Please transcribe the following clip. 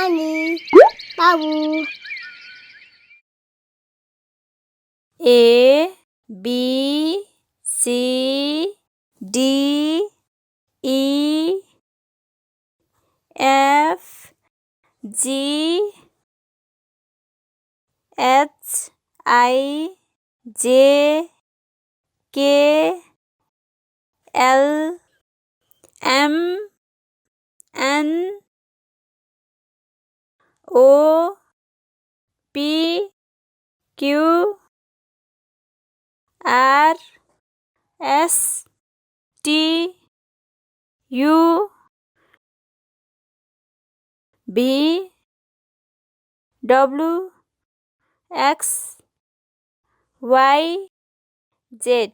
Nani, Babu. A B C D E F G H I J K L M N O P Q R S T U V W X Y Z.